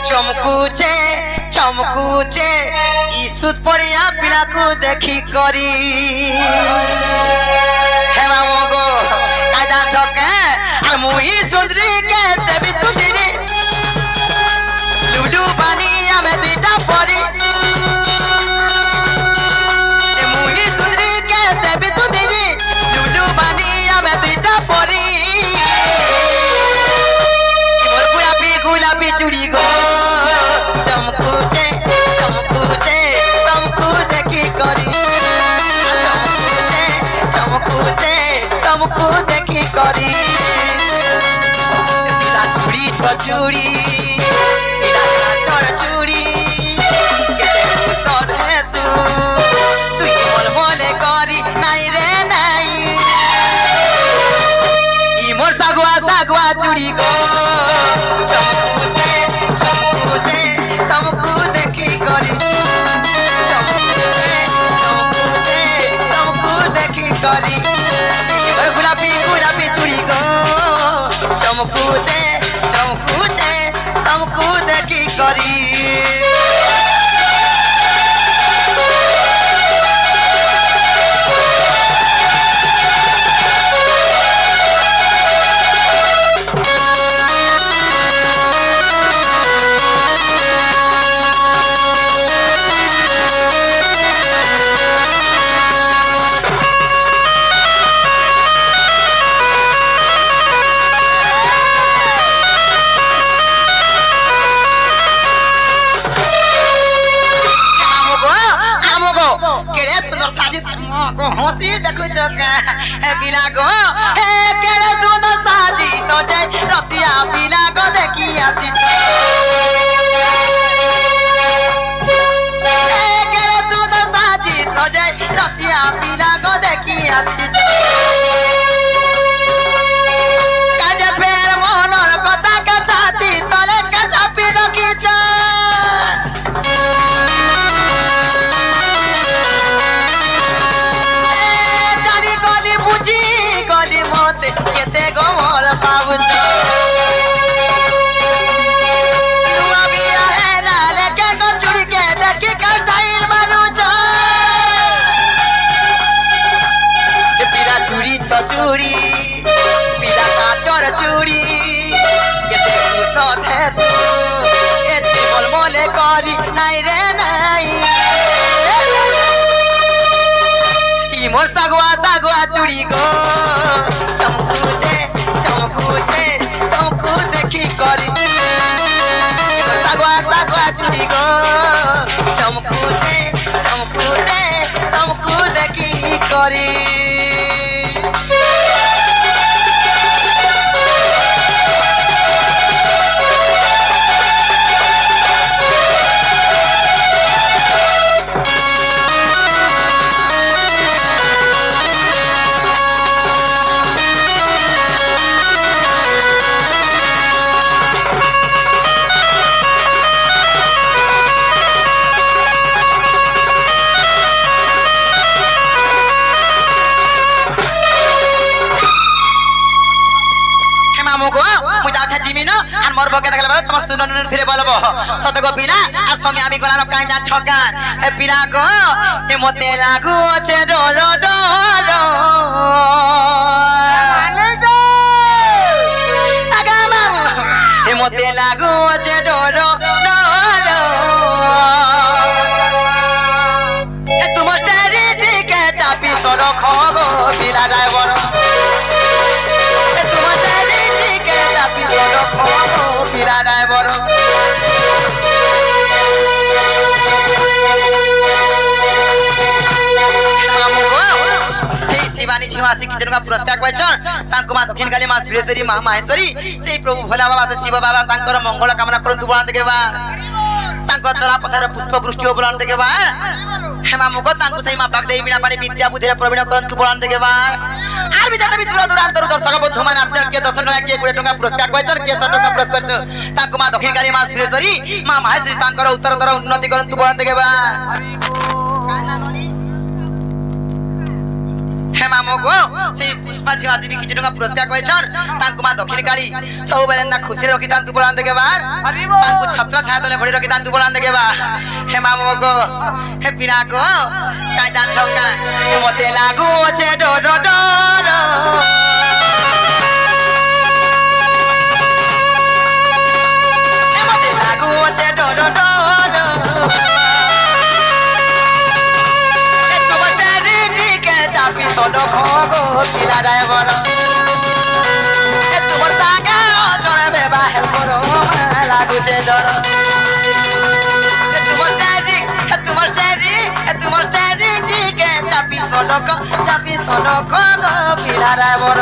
चमकुचे चमकुचे ईसुत पड़िया पिला को देखी करी हेमा मगो कायदा छके आ मुही सुंदरी के देवी तुदिनी लुडू पानी हमें दीटा परी मुही सुंदरी के देवी तुदिनी लुडू पानी हमें दीटा परी गुलाबी चूड़ी गो चमकुचे चमकुचे तुमको देखी करी चमकुचे चमकुचे तुमको देखी करी पिला चूड़ी तो चूड़ी पिला चोर चूड़ी केते सद है तू तू मोल मोले करी नहीं रे नहीं ई मोर सागवा सागवा चूड़ी गो तुमको देखी करी तुमको देखी करी गुलाबी गुलाबी चूड़ी गो चमकुचे चमकुचे तुमको देखी करी हंसी देखो चका पिला गो हे केरे सुंदर साजी सोजे रतिया पिला गो देखी आती हे केरे सुंदर साजी सोजे रतिया पिला गो देखी आती काजे फेर मनर कथा के छाती तले के चापी रखी छ केते गोमल पाउछ युवा बिया है ना लेके को चुड़ी के देखी कर दाइल मारुछ पिला चूड़ी तो चूड़ी पिला का चोर चूड़ी केते सद है तू एते मोल मोले करी नहीं रे नहीं ई मोर सागवा सागवा चूड़ी गो चमकुचे चमकुचे तुमको देखी करी सागवा सागवा चूड़ी गो चमकुचे चमकुचे तुमको देखी करी मोर बके देखले बारे तमर सुनन थिरे बोलबो सत गो पिला आ संगे आमी गलानो काई जा छका ए पिला को ए मते लागु छे डर डर माने गो आगा मामू ए मते लागु छे डर डर ए तुम चारी ठीक चापी सरो खगो पिला ड्राइवर ए तुम चारी ठीक चापी सरो खगो पिला ड्राइवर शिवानी छिवासी की जन का पुरस्कार क्वेश्चन तांको मा दक्षिण काली मा सुरेश्वरी मा माहेश्वरी से प्रभु भोला बाबा से शिव बाबा तांकर मंगल कामना करंतु बोलान देखेबा तांको चला पथर पुष्प वृष्टि बोलान देखेबा हेमा मुको तांको सही मा बागदेवी बिना पानी विद्या बुद्धि प्रवीण करंतु बोलान देखेबा आर भी जाते भी दूर दूर अंतर दर्शक बंधु मान आसे के 10 टका के 20 टका पुरस्कार क्वेश्चन के 100 टका पुरस्कार तांको मा दक्षिण काली मा सुरेश्वरी मा माहेश्वरी तांकर उत्तरतर उन्नति करंतु बोलान देखेबा हेमा मोगो से पुष्पा झियो आज भी किछि टका पुरस्कार कहछन तांको मा दक्षिण काली सब बेले ना खुशी रखि तांतु बोलान देके बार तांको छत्र छाया तले घोड़ी रखि तांतु बोलान देके बा हेमा मोगो हे पिना को काई जान छका मते लागू छे डो डो डो मते लागू छे डो डो डो सोनो खोगो पिला ड्राइवर ए तुमर सागा चोरे बेबा हेल्प करो लागू छे डर ए तुमर टैरिंग के चापी सोनो खोगो पिला ड्राइवर